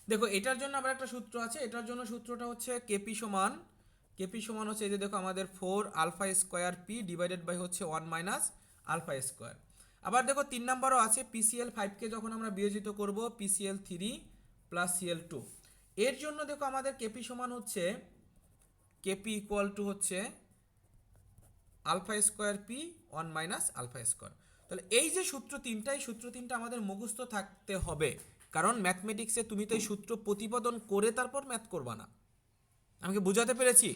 দেখো এটার জন্য আবার একটা সূত্র আছে, এটার জন্য সূত্রটা হচ্ছে কেপি সমান হচ্ছে এই যে দেখো আমাদের 4 alpha square P divided by হচ্ছে 1 - আলফা স্কোয়ার। আবার দেখো 3 নম্বরও আছে, পিসিএল 5কে যখন আমরা বিয়োজিত করব পিসিএল 3 প্লাস সিএল 2, এর জন্য দেখো আমাদের কেপি সমান হচ্ছে কেপি ইকুয়াল টু হচ্ছে alpha square P 1 - alpha square. তাহলে এই যে সূত্র তিনটা আমাদের মুখস্থ থাকতে হবে, কারণ ম্যাথমেটিক্সে তুমি তো এই সূত্র প্রতিপাদন করে তারপর ম্যাথ করবা না। আমাকে বোঝাতে পেরেছি?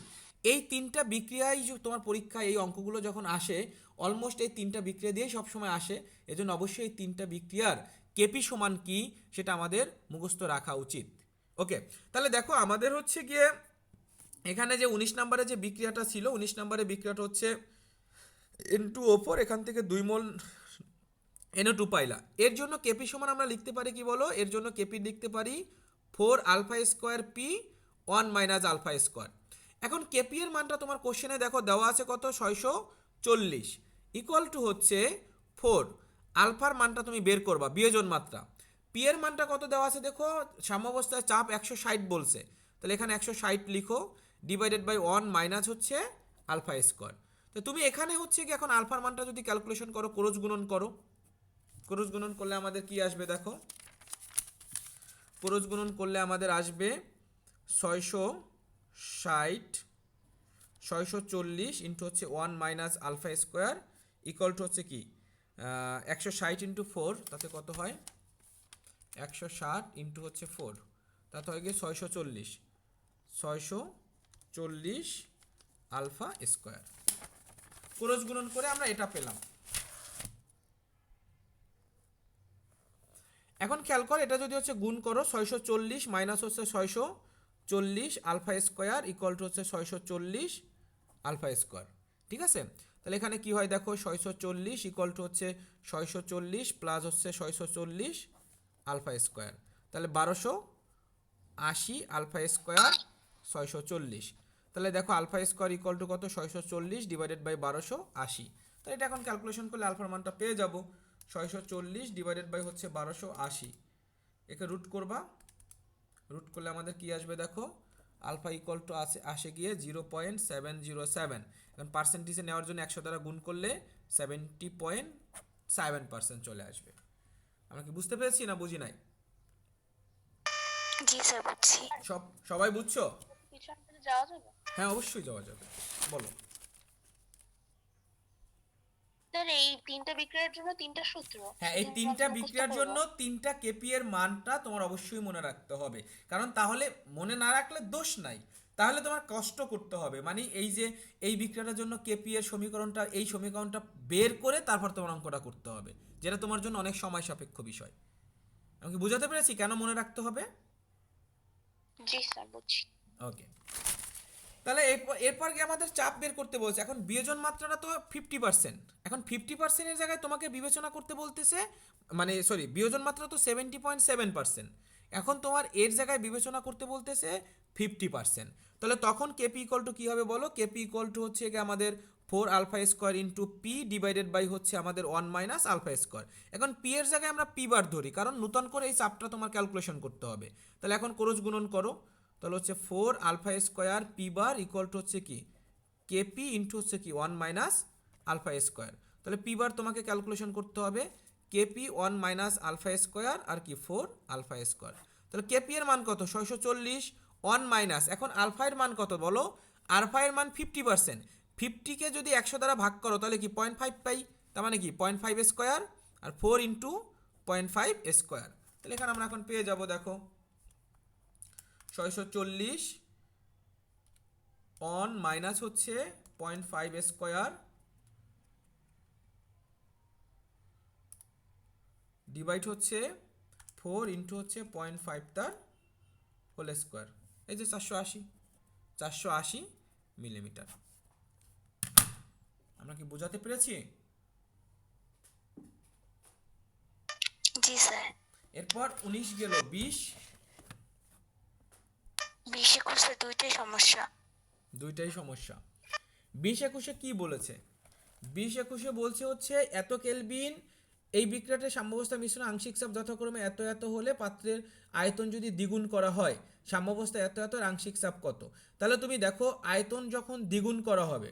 এই তিনটা বিক্রিয়াই তোমার পরীক্ষায় এই অঙ্কগুলো যখন আসে, অলমোস্ট এই তিনটা বিক্রিয়া দিয়েই সবসময় আসে। এজন্য অবশ্যই এই তিনটা বিক্রিয়ার কেপি সমান কি সেটা আমাদের মুখস্থ রাখা উচিত। ওকে, তাহলে দেখো আমাদের হচ্ছে গিয়ে এখানে যে 19 নম্বরে যে বিক্রিয়াটা ছিল, 19 নম্বরের বিক্রিয়াটা হচ্ছে N2O4, এখান থেকে 2 মোল NO2 পাইলা। এর জন্য কেপি সমান আমরা লিখতে পারি কি বলো, এর জন্য কেপি লিখতে পারি 4 alpha square P 1 - alpha square. এখন কেপি এর মানটা তোমার কোশ্চেনে দেখো দেওয়া আছে কত, 640 ইকুয়াল টু হচ্ছে 4। আলফার মানটা তুমি বের করবা বিয়োজন মাত্রা। পি এর মানটা কত দেওয়া আছে দেখো, সাম্যাবস্থায় চাপ 160 বলছে, তাহলে এখানে 160 লিখো ডিভাইডেড বাই 1 মাইনাস হচ্ছে আলফা স্কোয়ার। তো তুমি এখানে হচ্ছে কি এখন আলফার মানটা যদি ক্যালকুলেশন করো, ক্রস গুণন করো, ক্রস গুণন করলে আমাদের কি আসবে দেখো, ক্রস গুণন করলে আমাদের আসবে 660 640 ইন্টু হচ্ছে 1 - আলফা স্কোয়ার ইকুয়াল টু হচ্ছে কি 160 ইন্টু 4, তাতে কত হয় 160 ইন্টু হচ্ছে 4, তাতে হয় গিয়ে 640 আলফা স্কোয়ার। ক্রস গুণন করে আমরা এটা পেলাম। এখন খেয়াল কর, এটা যদি হচ্ছে গুণ করো 640 মাইনাস হচ্ছে 640 আলফা স্কোয়ার ইকুয়াল টু হচ্ছে 640 আলফা স্কোয়ার। ঠিক আছে, তাহলে এখানে কি হয় দেখো, 640 ইকুয়াল টু হচ্ছে 640 প্লাস হচ্ছে 640 আলফা স্কোয়ার, তাহলে 1280 আলফা স্কোয়ার 640। তাহলে দেখো আলফা স্কোয়ার ইকুয়াল টু কত, 640 ডিভাইডেড বাই 1280। তাহলে এটা এখন ক্যালকুলেশন করলে আলফার মানটা পেয়ে যাব, 640 ডিভাইডেড বাই হচ্ছে 1280। একে রুট করবা, রুট করলে আমাদের কি আসবে দেখো, আলফা ইকুয়াল টু আসে গিয়ে 0.707। এখন পার্সেন্টেজে নেওয়ার জন্য 100 দ্বারা গুণ করলে 70.7% চলে আসবে। আমরা কি বুঝতে পেরেছি না বুঝি নাই? জি স্যার, বুঝছি। সবাই বুঝছো? পিছন থেকে যাওয়া যাবে? হ্যাঁ অবশ্যই যাওয়া যাবে, বলো। স্যার, এই তিনটা বিক্রয়ের জন্য তিনটা সূত্র, হ্যাঁ, এই তিনটা তিনটা মুখস্থ বিক্রিয়ার করব। জন্য তিনটা কেপি এর মানটা তোমার অবশ্যই মনে রাখতে হবে, কারণ তাহলে মনে না রাখলে দোষ নাই, তাহলে তোমার কষ্ট করতে হবে। মানে এই যে এই বিক্রিয়াটার জন্য কেপি এর সমীকরণটা, এই সমীকরণটা বের করে তারপর তোমার অঙ্কটা করতে হবে, যেটা তোমার জন্য অনেক সময় সাপেক্ষ বিষয়। আমি কি বুঝাতে পেরেছি কেন মনে রাখতে হবে? জি স্যার, বুঝছি। ওকে, তাহলে এরপর কি আমাদের চাপ বের করতে বলছে। এখন বিয়োজন মাত্রাটা তো 50%, এখন 50%-এর জায়গায় তোমাকে বিবেচনা করতে বলতেছে, মানে সরি বিয়োজন মাত্রা তো 70.7%, এখন তোমার এর জায়গায় বিবেচনা করতে বলতেছে 50%। তাহলে তখন কেপি ইকুয়াল টু কী হবে বলো, কেপি ইকুয়াল টু হচ্ছে গিয়ে আমাদের 4 alpha square into P divided by হচ্ছে আমাদের 1 - আলফা স্কোয়ার। এখন পি এর জায়গায় আমরা পি বার ধরি, কারণ নূতন করে এই চাপটা তোমার ক্যালকুলেশন করতে হবে। তাহলে এখন ক্রস গুণন করো, তাহলে হচ্ছে 4 alpha square P bar equal to হচ্ছে কি কেপি ইন্টু হচ্ছে কি 1 - আলফা স্কোয়ার। তাহলে পি বার তোমাকে ক্যালকুলেশন করতে হবে কেপি 1 - আলফা স্কোয়ার আর কি 4 আলফা স্কোয়ার। তাহলে কেপি এর মান কত, 640 1 মাইনাস, এখন আলফা এর মান কত বলো, আলফা এর মান 50%, 50কে যদি 100 দ্বারা ভাগ করো তাহলে কি 0.5 পাই, তার মানে কি 0.5 স্কোয়ার আর 4 ইন্টু 0.5 স্কোয়ার। তাহলে এখানে আমরা এখন পেয়ে যাব দেখো 640 অন মাইনাস হচ্ছে 0.5 স্কোয়ার ডিভাইড হচ্ছে 4 ইন্টু হচ্ছে 0.5 তার হোল স্কোয়ার, এই যে 480 মিলিমিটার। আমরা কি বোঝাতে পেরেছি? জি স্যার। এরপর 19 গেল 20, 20-21 দুইটাই সমস্যা। দুইটাই সমস্যা। 20-21 কি বলেছে, 20-21 বলছে হচ্ছে এত কেলভিন এই বিক্রিয়াটির সাম্যাবস্থা মিশ্রণ আংশিক চাপ যথাক্রমে এত এত হলে পাত্রের আয়তন যদি দ্বিগুণ করা হয় সাম্যাবস্থা এত এত আংশিক চাপ কত। তাহলে তুমি দেখো আয়তন যখন দ্বিগুণ করা হবে,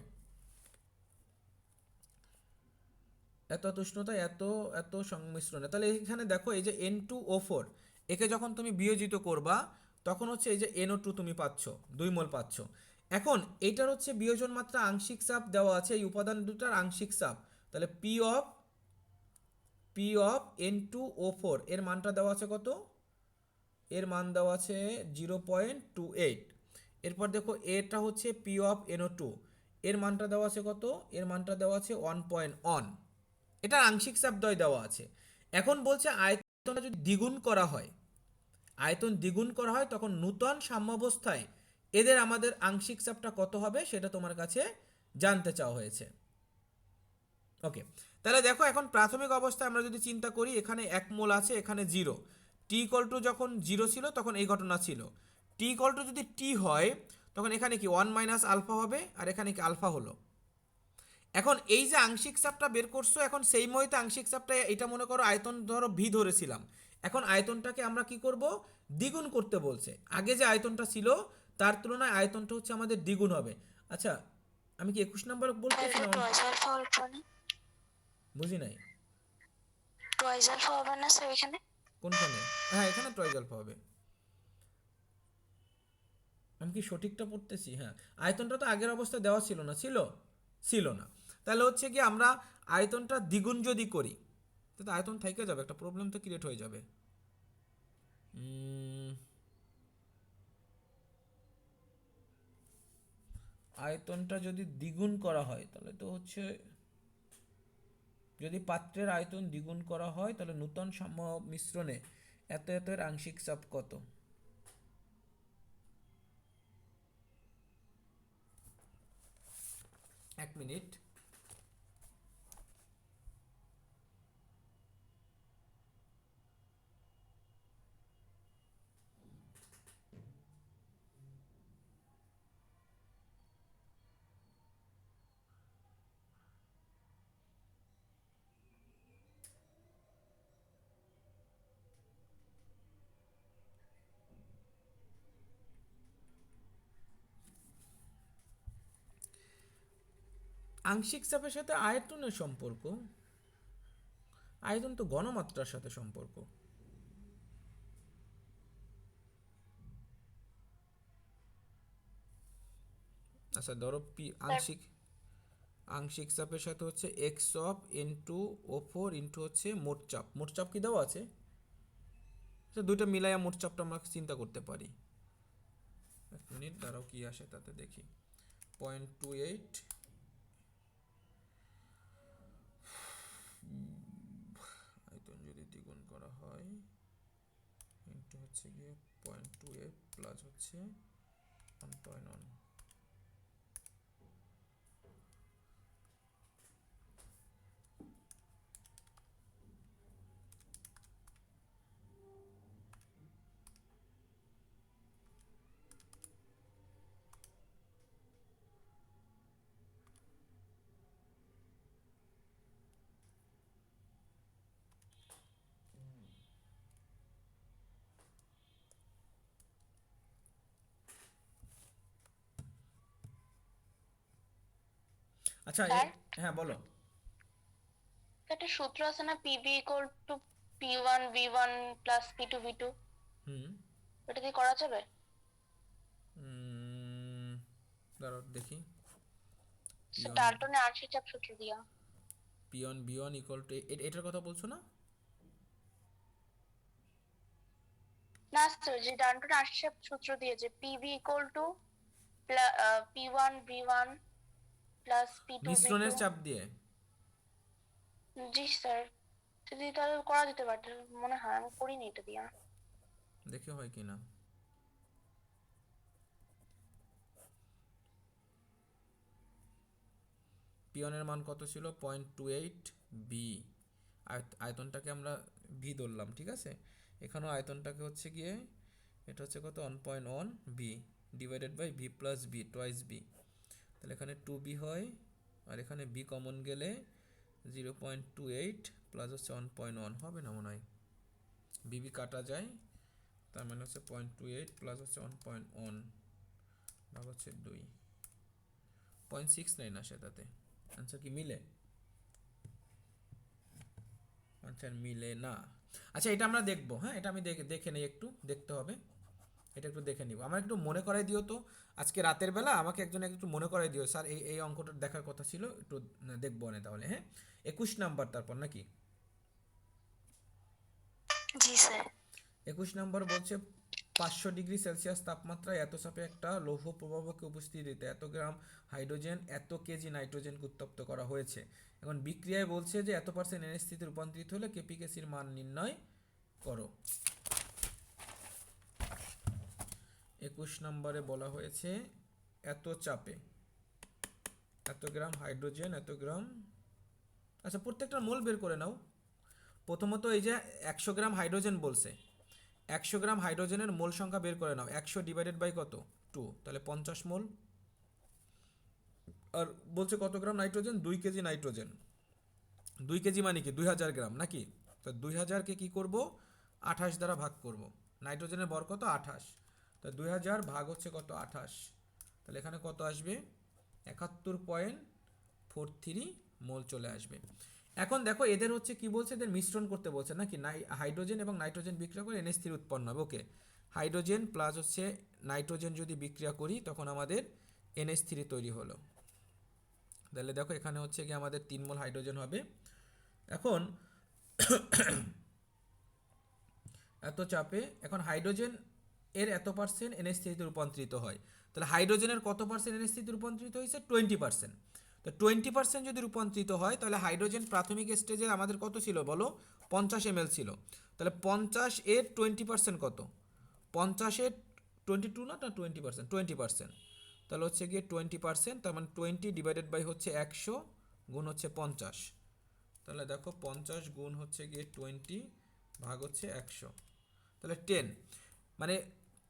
এত এত উষ্ণতা এত এত সংমিশ্রণে, তাহলে এখানে দেখো এই যে N2O4 একে যখন তুমি বিয়োজিত করবা তখন হচ্ছে এই যে NO2 তুমি পাচ্ছ, 2 মোল পাচ্ছ। এখন এইটার হচ্ছে বিয়োজন মাত্রা আংশিক চাপ দেওয়া আছে এই উপাদান দুটার আংশিক চাপ, তাহলে পি অফ N2O4 এর মানটা দেওয়া আছে কত, এর মান দেওয়া আছে 0.28। এরপর দেখো এটা হচ্ছে P(NO2) এর মানটা দেওয়া আছে কত, এর মানটা দেওয়া আছে 1.1। এটা আংশিক চাপ দ্বয় দেওয়া আছে। এখন বলছে আয়তনটা যদি দ্বিগুণ করা হয়, আয়তন দ্বিগুণ করা হয় তখন নূতন সাম্যাবস্থায় এদের আমাদের আংশিক চাপটা কত হবে সেটা তোমার কাছে জানতে চাওয়া হয়েছে। ওকে, তাহলে দেখো এখন প্রাথমিক অবস্থায় আমরা যদি চিন্তা করি এখানে 1 মোল আছে, এখানে 0। টি ইকুয়াল টু যখন 0 ছিল তখন এই ঘটনা ছিল। টি ইকুয়াল টু যদি টি হয় তখন এখানে কি 1 মাইনাস আলফা হবে, আর এখানে কি আলফা হলো। এখন এই যে আংশিক চাপটা বের করছো, এখন সেই মুহূর্তে আংশিক চাপটা এটা মনে করো আয়তন ধরো ভি ধরেছিলাম, এখন আয়তনটাকে আমরা কি করব, দ্বিগুণ করতে বলছে। আগে যে আয়তনটা ছিল তার তুলনায় আয়তনটা হচ্ছে আমাদের দ্বিগুণ হবে। আচ্ছা, আমি কি 21 নম্বর বলতেছি না? টয়েস আলফা হবে না? বুঝি নাই। টয়েস আলফা হবে না স্যার এখানে? কোনখানে? হ্যাঁ, এখানে টয়েস আলফা হবে। আমি কি সঠিকটা পড়তেছি? হ্যাঁ, আয়তনটা তো আগের অবস্থায় দেওয়া ছিল না, ছিল ছিল না। তাহলে হচ্ছে কি আমরা আয়তনটা দ্বিগুণ যদি করি তাহলে আয়তন থেকে যাবে, একটা প্রবলেম তো ক্রিয়েট হয়ে যাবে। আয়তনটা যদি দ্বিগুণ করা হয় তাহলে তো হচ্ছে, যদি পাত্রের আয়তন দ্বিগুণ করা হয় তাহলে নূতন সাম্য মিশ্রণে এত এত এর আংশিক চাপ কত। এক মিনিট। আংশিক চাপের সাথে আয়তনের সম্পর্ক, আয়তন তো ঘনমাত্রার সাথে সম্পর্ক। আচ্ছা ধরো পি আংশিক, আংশিক চাপের সাথে হচ্ছে এক্স অফ N2O4 ইন্টু হচ্ছে মোট চাপ। মোট চাপ কি দেওয়া আছে? তো দুইটা মিলাইয়া মোট চাপটা আমরা চিন্তা করতে পারি। এক মিনিট দাঁড়াও, কি আসে তাতে দেখি। 0.28 আয়তন যদি দ্বিগুণ করা হয় ইন্টু হচ্ছে গিয়ে 0.28 প্লাস হচ্ছে 1.1। আচ্ছা স্যার হ্যাঁ বলো। একটা সূত্র আছে না, PB equal to P1V1 plus P2V2, হুম। ওটা দিয়ে করা যাবে? দাঁড়াও দেখি। ডাল্টনের আংশিক চাপ সূত্র দিয়া। P1V1 ইকুয়াল টু, এটার কথা বলছো না? না স্যার, যে ডাল্টনের আংশিক চাপ সূত্র দিয়েছে PB equal to P1V1 plus মিশ্রণের P2V2। চাপ দিয়ে। জি স্যার, যদি তাহলে করা যেতে পারে মনে হয়, আমি করিনি এটা দিয়া। দেখে হয় কি না। পিয়নের মান কত ছিল? 0.28 বি। আয়তনটাকে আমরা ভি ধরলাম, ঠিক আছে। এখানেও আয়তনটাকে হচ্ছে গিয়ে এটা হচ্ছে কত, 1.1 B divided by V plus B twice B. তাহলে এখানে 2 বি হয় আর এখানে বি কমন গেলে 0.28 প্লাস হচ্ছে 1.1 হবে না মনে হয়, বিবি কাটা যায়, তার মানে হচ্ছে 0.28 প্লাস হচ্ছে 1.1 ভাগ হচ্ছে 2, 0.69 আসে তাতে। আনসার কি মিলে? আনসার মিলে না। আচ্ছা এটা আমরা দেখবো, হ্যাঁ এটা আমি দেখে নেই, একটু দেখতে হবে, এটা একটু দেখে নিব। আমার একটু মনে করাই দিও তো, আজকে রাতের বেলা আমাকে একজন একটু মনে করাই দিও, স্যার এই এই অঙ্কটা দেখার কথা ছিল, একটু দেখবো না তাহলে। হ্যাঁ 21 নাম্বার তারপর নাকি? জি স্যার। 21 নম্বর বলছে 500 ডিগ্রি সেলসিয়াস তাপমাত্রায় এত চাপে একটা লৌহ প্রবাহকে উপস্থিতিতে এত গ্রাম হাইড্রোজেন এত কেজি নাইট্রোজেনকে উত্তপ্ত করা হয়েছে। এখন বিক্রিয়ায় বলছে যে এত পার্সেন্ট এনএস তে রূপান্তরিত হলে কেপিকেসির মান নির্ণয় করো। 21 নম্বরে বলা হয়েছে এত চাপে এত গ্রাম হাইড্রোজেন এত গ্রাম, আচ্ছা প্রত্যেকটা মোল বের করে নাও। প্রথমত এই যে 100 গ্রাম হাইড্রোজেন বলছে, 100 গ্রাম হাইড্রোজেনের মোল সংখ্যা বের করে নাও, 100 ডিভাইডেড বাই কত 2, তাহলে 50 মোল। আর বলছে কত গ্রাম নাইট্রোজেন, 2 কেজি নাইট্রোজেন, 2 কেজি মানে কি 2000 গ্রাম নাকি, তো 2000কে কি করব 28 দ্বারা ভাগ করব, নাইট্রোজেনের ভর কত 28, তো 2000 ভাগ হচ্ছে কত 28, তাহলে এখানে কত আসবে 71.43 মোল চলে আসবে। এখন দেখো এদের হচ্ছে কি বলছে, এদের মিশ্রণ করতে বলছে নাকি, হাইড্রোজেন এবং নাইট্রোজেন বিক্রিয়া করে NH3 উৎপন্ন হবে। ওকে, হাইড্রোজেন প্লাস হচ্ছে নাইট্রোজেন যদি বিক্রিয়া করি তখন আমাদের NH3 তৈরি হলো। তাহলে দেখো এখানে হচ্ছে কি আমাদের 3 মোল হাইড্রোজেন হবে। এখন এত চাপে এখন হাইড্রোজেন এর এত পার্সেন্ট NH3 তে রূপান্তরিত হয়, তাহলে হাইড্রোজেনের কত পার্সেন্ট NH3 তে রূপান্তরিত হয়েছে 20%। তো 20% যদি রূপান্তরিত হয় তাহলে হাইড্রোজেন প্রাথমিক স্টেজে আমাদের কত ছিল বলো 50 ml ছিল, তাহলে 50 এর 20% কত, 50 এর 22 না 20%, 20%, তাহলে হচ্ছে গিয়ে 20%, তার মানে 20 ডিভাইডেড বাই হচ্ছে 100 গুণ হচ্ছে 50, তাহলে দেখো 50 গুণ হচ্ছে গিয়ে 20 ভাগ হচ্ছে 100, তাহলে 10, মানে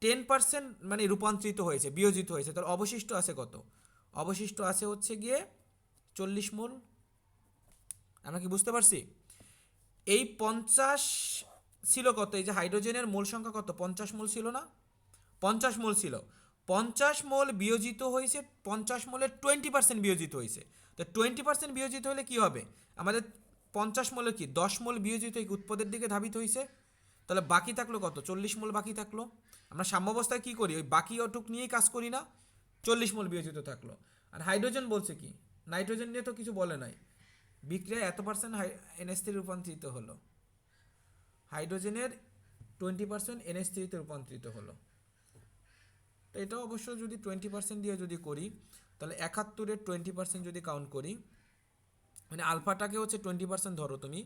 10% মানে রূপান্তরিত হয়েছে বিয়োজিত হয়েছে, তাহলে অবশিষ্ট আছে কত, অবশিষ্ট আছে হচ্ছে গিয়ে 40 মোল। আমরা কি বুঝতে পারছি? এই 50 ছিল কত, এই যে হাইড্রোজেনের মোল সংখ্যা কত 50 মোল ছিল না, 50 মোল ছিল, 50 মোল বিয়োজিত হয়েছে, 50 মোলের 20% বিয়োজিত হয়েছে, তো 20% বিয়োজিত হলে কি হবে আমাদের 50 মোলের কি 10 মোল বিয়োজিত হয়ে উৎপাদের দিকে ধাবিত হয়েছে, তাহলে বাকি থাকলো কত 40 মোল বাকি থাকলো। আমরা সাম্যাবস্থায় কি করি ওই বাকি অটুক নিয়েই কাজ করি না, 40 মোল বিয়োজিত থাকলো। আর হাইড্রোজেন বলছে কি, নাইট্রোজেন নিয়ে তো কিছু বলে নাই, বিক্রিয়ায় এত পার্সেন্ট NH3 রূপান্তরিত হলো, হাইড্রোজেনের 20% NH3 তে রূপান্তরিত হলো। তো এটা অবশ্য যদি 20% দিয়ে যদি করি তাহলে 71-এর 20% যদি কাউন্ট করি, মানে আলফাটাকে হচ্ছে 20% ধরো তুমি,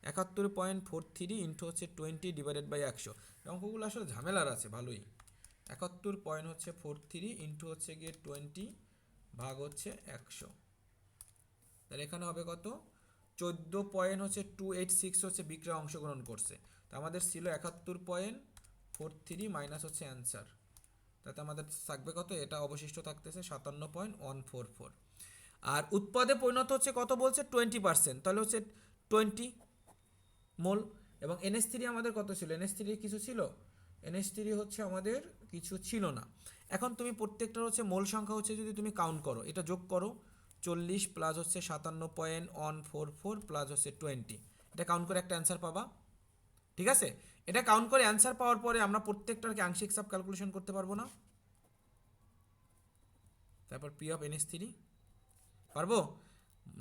71.43 ইন্টু হচ্ছে 20 ডিভাইডেড বাই 100, অঙ্কগুলো আসলে ঝামেলার আছে ভালোই। 71.43 ইন্টু হচ্ছে গিয়ে 20 ভাগ হচ্ছে 100, তাহলে এখানে হবে কত 14.286 হচ্ছে বিক্রয় অংশগ্রহণ করছে, তো আমাদের ছিল 71.43 মাইনাস হচ্ছে অ্যান্সার, তাতে আমাদের থাকবে কত, এটা অবশিষ্ট থাকতেছে 57.144, আর উৎপাদে পরিণত হচ্ছে কত বলছে 20%, তাহলে হচ্ছে 20 মোল, এবং NH3 আমাদের কত ছিল, NH3 কিছু ছিল, NH3 হচ্ছে আমাদের কিছু ছিল না। এখন তুমি প্রত্যেকটার হচ্ছে মোল সংখ্যা হচ্ছে যদি তুমি কাউন্ট করো, এটা যোগ করো 40 প্লাস হচ্ছে 57.144 প্লাস হচ্ছে 20, এটা কাউন্ট করে একটা অ্যান্সার পাবা, ঠিক আছে? এটা কাউন্ট করে অ্যান্সার পাওয়ার পরে আমরা প্রত্যেকটাকে আংশিক চাপ ক্যালকুলেশন করতে পারবো না, তারপর পি অফ NH3 পারবো,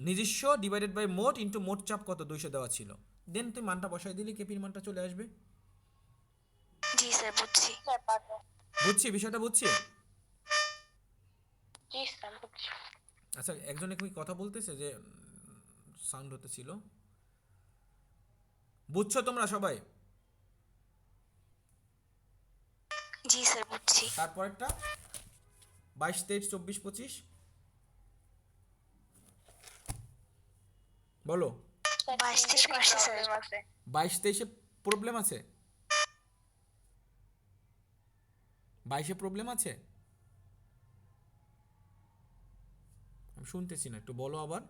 নিজস্ব ডিভাইডেড বাই মোট ইন্টু মোট চাপ কত 200 দেওয়া ছিল, দেন তুমি মানটা বসাই দিলে কেপির মানটা চলে আসবে। জি স্যার বুঝছি। স্যার পারবো। বুঝছি বিষয়টা, বুঝছি। জি স্যার বুঝছি। আচ্ছা একজনে কি কথা বলতেছে যে সাউন্ড হতেছিল, বুঝছো তোমরা সবাই? জি স্যার বুঝছি। তারপরেরটা 22, 23, 24, 25 বলো। 22-23 আসছে স্যার। 22, 23-এ প্রবলেম আছে, 22-এ প্রবলেম আছে, আমি শুনতেছি না, একটু বলো আবার।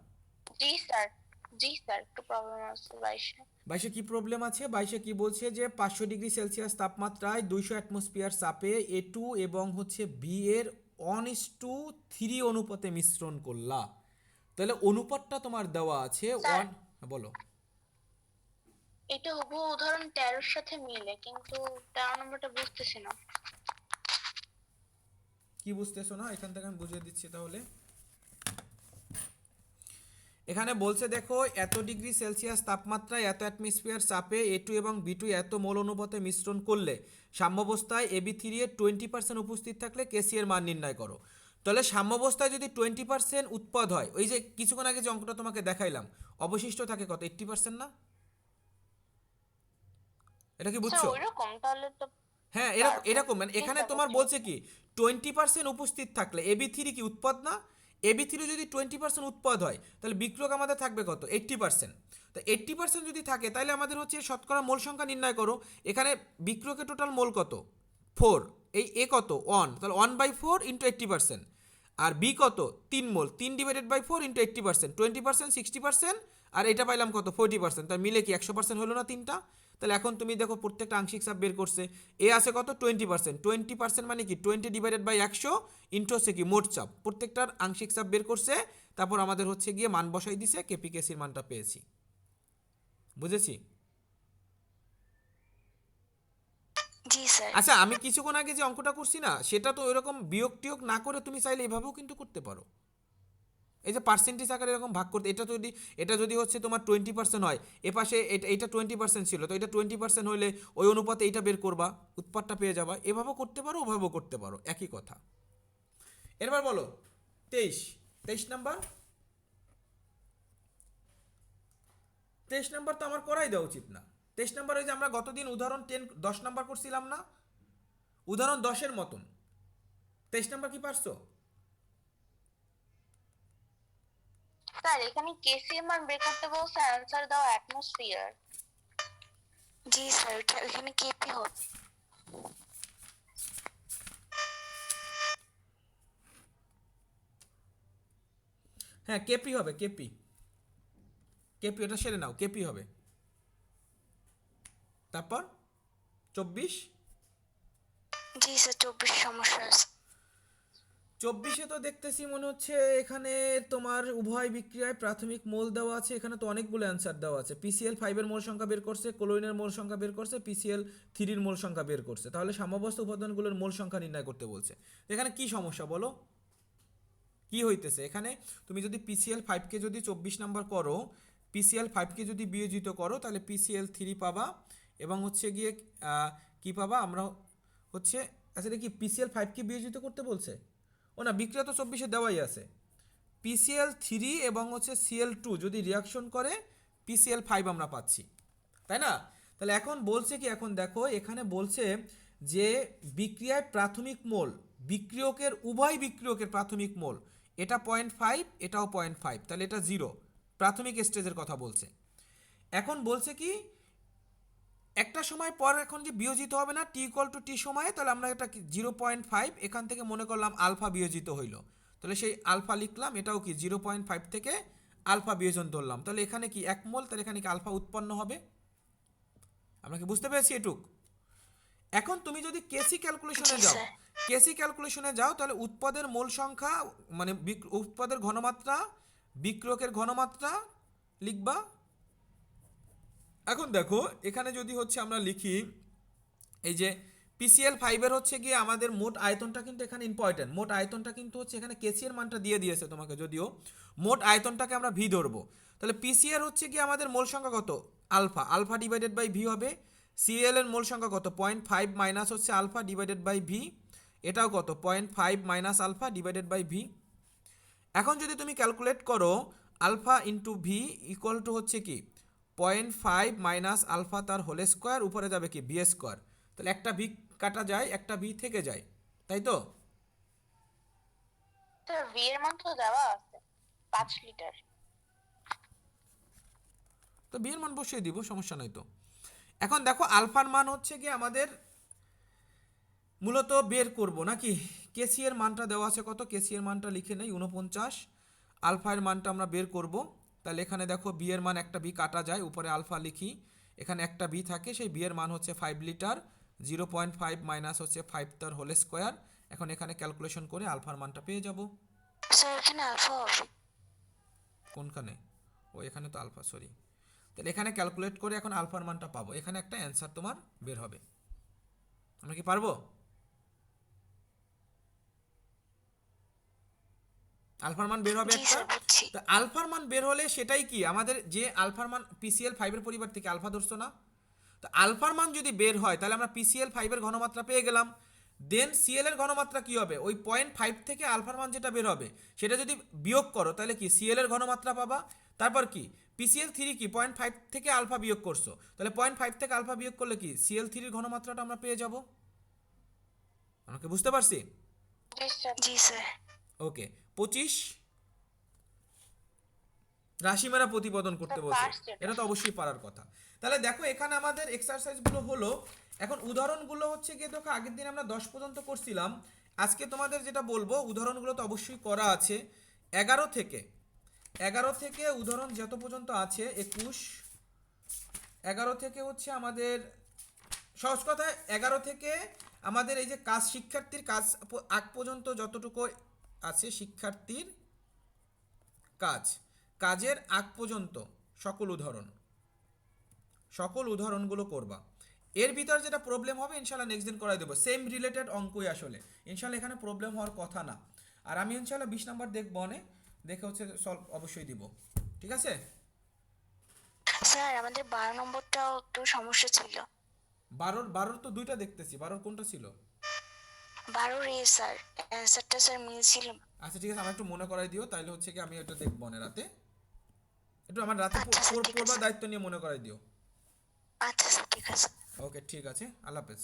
জি স্যার। জি স্যার, একটু প্রবলেম আছে 22-এ। 22-এ কি প্রবলেম আছে? 22-এ কি বলছে যে 500 ডিগ্রি সেলসিয়াস তাপমাত্রায় 200 অ্যাটমসফিয়ার চাপে A2 এবং হচ্ছে বি এর 1:3 অনুপাতে মিশ্রণ করলা। তাহলে অনুপাতটা তোমার দেওয়া আছে স্যার, 1। বলো। এটা হুবহু উদাহরণ 13-এর সাথে মিলে, কিন্তু 13 নম্বরটা বুঝতেছি না। কি বুঝতেছো না? এখান থেকে আমি বুঝিয়ে দিচ্ছি তাহলে। এখানে বলছে দেখো, এত ডিগ্রি সেলসিয়াস তাপমাত্রায় এত অ্যাটমসফিয়ার চাপে A2 এবং B2 এত মোল অনুপাতে মিশ্রণ করলে সাম্যাবস্থায় AB3 এর 20% উপস্থিত থাকলে কেসি এর মান নির্ণয় করো। তাহলে সাম্যাবস্থায় যদি 20% উৎপাদ হয়, ওই যে কিছুক্ষণ আগে যে অঙ্কটা তোমাকে দেখাইলাম, অবশিষ্ট থাকে কত? 80% না? এটা কি স্যার বুঝছো? ওইরকম তাহলে তো হ্যাঁ, এরকম পারবো। এরকম মানে জি এখানে স্যার, তোমার বুঝছি বলছে বুঝছি। কি 20% উপস্থিত থাকলে AB3 কি উৎপাদ না? AB3 যদি 20% উৎপাদ হয় তাহলে বিক্রিয়ক আমাদের থাকবে কত? 80%। তো 80% যদি থাকে তাহলে আমাদের হচ্ছে শতকরা মোল সংখ্যা নির্ণয় করো। এখানে বিক্রিয়কের টোটাল মোল কত? 4। এই এ কত? 1। তাহলে 1/4 ইন্টু 80%। আর বি কত? 3 মোল। 3/4 ইন্টু 80%, 20%, 60%, আর এটা পাইলাম কত? 40%। তার মিলে কি 100% হলো না তিনটা? তাহলে এখন তুমি দেখো প্রত্যেকটা আংশিক চাপ বের করছে। এ আছে কত? 20%। 20% মানে কি 20/100 ইন্টু হচ্ছে কি মোট চাপ। প্রত্যেকটার আংশিক চাপ বের করছে, তারপর আমাদের হচ্ছে গিয়ে মান বসাই দিছে, কেপি কেসির মানটা পেয়েছি। বুঝেছি? জি স্যার। আচ্ছা, আমি কিছুক্ষণ আগে যে অঙ্কটা করছি না, সেটা তো ওইরকম বিয়োগ টিয়োগ না করে তুমি চাইলে এভাবেও কিন্তু করতে পারো। এই যে পার্সেন্টেজ আকারে এরকম ভাগ করতে, এটা যদি হচ্ছে তোমার 20% হয়, এপাশে এটা 20% ছিল, তো এটা 20% হলে ওই অনুপাতে এইটা বের করবা, উৎপাদটা পেয়ে যাবা। এভাবেও করতে পারো, ওভাবেও করতে পারো, একই কথা। এরবার বলো 23 নাম্বার। 23 নাম্বার তো আমার করাই দেওয়া উচিত না। 23 নাম্বার ওই যে আমরা গতদিন উদাহরণ 10 নাম্বার করছিলাম না, উদাহরণ 10-এর মতন। 23 নাম্বার কি পারছো? স্যার এখানে কেসি এর মান বের করতে বলছে, অ্যান্সার দাও অ্যাটমোস্ফিয়ার। জি স্যার, এখানে কেপি হবে। হ্যাঁ, কেপি হবে, কেপি। কেপি, ওটা সেরে নাও, কেপি হবে। তারপর 24। জি স্যার, 24 সমস্যা আছে। 24-এ তো দেখতেছি মনে হচ্ছে এখানে তোমার উভয় বিক্রিয়ায় প্রাথমিক মোল দেওয়া আছে। এখানে তো অনেকগুলো অ্যান্সার দেওয়া আছে। PCl5 এর মোল সংখ্যা বের করছে, ক্লোরিনের মোল সংখ্যা বের করছে, PCl3 এর মোল সংখ্যা বের করছে। তাহলে সাম্যাবস্থা উপাদানগুলোর মোল সংখ্যা নির্ণয় করতে বলছে। এখানে কি সমস্যা বলো? কি হইতেছে এখানে? তুমি যদি PCl5 কে যদি 24 নাম্বার করো, PCl5 কে যদি বিয়োজিত করো, তাহলে PCl3 পাবা, এবং হচ্ছে গিয়ে কি পাবা আমরা হচ্ছে। আচ্ছা, এটা কি PCl5 কে বিয়োজিত করতে বলছে? ও না, বিক্রিয়া তো 24-এ দেওয়াই আছে। PCl3 এবং হচ্ছে Cl2 যদি রিয়াকশন করে, PCl5 আমরা পাচ্ছি, তাই না? তাহলে এখন বলছে কি, এখন দেখো এখানে বলছে যে বিক্রিয়ায় প্রাথমিক মোল, বিক্রিয়কের উভয় বিক্রিয়কের প্রাথমিক মোল, এটা 0.5, এটাও 0.5, তাহলে এটা 0, প্রাথমিক স্টেজের কথা বলছে। এখন বলছে কি, একটা সময় পর এখন যে বিয়োজিত হবে না, T=T সময়ে, তাহলে আমরা এটা 0.5 এখান থেকে মনে করলাম আলফা বিয়োজিত হইল, তাহলে সেই আলফা লিখলাম, এটাও কি 0.5 থেকে আলফা বিয়োজন ধরলাম, তাহলে এখানে কি 1 মোল, তাহলে এখানে কি আলফা উৎপন্ন হবে। আমরা কি বুঝতে পেরেছি এটুক? এখন তুমি যদি কেসি ক্যালকুলেশনে জি যাও, স্যার। কেসি ক্যালকুলেশনে যাও, তাহলে উৎপাদের মোল সংখ্যা মানে উৎপাদের ঘনমাত্রা, বিক্রিয়কের ঘনমাত্রা লিখবা। এখন দেখো এখানে যদি হচ্ছে আমরা লিখি, এই যে PCl5 এর হচ্ছে গিয়ে আমাদের মোট আয়তনটা কিন্তু এখানে ইম্পর্টেন্ট। মোট আয়তনটা কিন্তু হচ্ছে এখানে কেসি এর মানটা দিয়ে দিয়েছে তোমাকে, যদিও মোট আয়তনটাকে আমরা ভি ধরবো। তাহলে পিসি এর হচ্ছে গিয়ে আমাদের মোল সংখ্যা কত? Alpha, alpha divided by V হবে। সিএল এর মোল সংখ্যা কত? 0.5 মাইনাস হচ্ছে আলফা ডিভাইডেড বাই ভি, এটাও কত? 0.5 minus alpha divided by V. এখন যদি তুমি ক্যালকুলেট করো, alpha into V equal to হচ্ছে কি 0.5 মাইনাস আলফা তার হোল স্কোয়ার, উপরে যাবে কি বি স্কোয়ার। তাহলে একটা ভি কাটা যায়, একটা ভি থেকে যায়, তাই তো? স্যার ভি এর মান তো দেওয়া আছে 5 লিটার। তো বি এর মান বসিয়ে দিব, সমস্যা নাই তো। এখন দেখো আলফার মান হচ্ছে কি আমাদের মূলত বের করব নাকি, কেসি এর মানটা দেওয়া আছে কত, কেসি এর মানটা লিখে নেই 49, আলফা এর মানটা আমরা বের করব। তাহলে এখানে দেখো বি এর মান একটা বি কাটা যায়, উপরে আলফা লিখি, এখানে একটা বি থাকে, সেই বি এর মান হচ্ছে 5 লিটার, 0.5 মাইনাস হচ্ছে 5 তার হোল স্কোয়ার। এখন এখানে ক্যালকুলেশন করে আলফার মানটা পেয়ে যাব। স্যার এখানে আলফা হবে। কোনখানে? ও এখানে তো আলফা, সরি। তাহলে এখানে ক্যালকুলেট করে এখন আলফার মানটা পাবো, এখানে একটা অ্যান্সার তোমার বের হবে। আমরা কি পারবো? আলফার মান বের হবে জি একটা। স্যার বুঝছি। তো আলফার মান বের হলে সেটাই কি আমাদের যে আলফার মান পিসিএল 5 এর পরিবর্তে কি আলফা ধরছো না? তো আলফার মান যদি বের হয় তাহলে আমরা পিসিএল 5 এর ঘনমাত্রা পেয়ে গেলাম। দেন সিএল এর ঘনমাত্রা কি হবে? ওই 0.5 থেকে আলফার মান যেটা বের হবে সেটা যদি বিয়োগ করো তাহলে কি সিএল এর ঘনমাত্রা পাবা। তারপর কি পিসিএল 3 কি 0.5 থেকে আলফা বিয়োগ করছো, তাহলে 0.5 থেকে আলফা বিয়োগ করলে কি সিএল 3 এর ঘনমাত্রাটা আমরা পেয়ে যাব। আমাকে বুঝতে পারছি? জি স্যার। ওকে। 25 রাশিমালা প্রতিপাদন করতে বলছে, এটা তো অবশ্যই পারার কথা। তাহলে দেখো এখানে আমাদের এক্সারসাইজগুলো হলো। এখন উদাহরণগুলো হচ্ছে গিয়ে দেখো আগের দিন আমরা 10 পর্যন্ত করছিলাম, আজকে তোমাদের যেটা বলবো উদাহরণগুলো তো অবশ্যই করা আছে 11 থেকে উদাহরণ যত পর্যন্ত আছে 21, 11 থেকে হচ্ছে আমাদের সহজ কথায় 11 থেকে আমাদের এই যে কাজ শিক্ষার্থীর কাজ আগ পর্যন্ত যতটুকু আছে, শিক্ষার্থীর কাজের আগ পর্যন্ত সকল উদাহরণগুলো করবা। এর ভিতর যেটা প্রবলেম হবে ইনশাল্লাহ নেক্সট দিন করাই দেবো, সেম রিলেটেড অঙ্কই আসলে, ইনশাল্লাহ এখানে প্রবলেম হওয়ার কথা না। আর আমি ইনশাল্লাহ 20 নাম্বার দেখবো, দেখে হচ্ছে সলভ অবশ্যই দিব, ঠিক আছে? স্যার আমাদের 12 নম্বরটাও একটু সমস্যা ছিল। 12 তো দুইটা দেখতেছি, 12 কোনটা ছিল? 12 রে স্যার, অ্যান্সারটা স্যার মিল ছিল না। আচ্ছা ঠিক আছে, আমার একটু মনে করাই দিও, তাহলে হচ্ছে কি আমি ওটা দেখবো রাতে, একটু আমার রাতে আচ্ছা স্যার ঠিক পড়বার আছে। দায়িত্ব নিয়ে মনে করাই দিও। আচ্ছা স্যার ঠিক আছে। ওকে ঠিক আছে, আল্লাহ হাফেজ।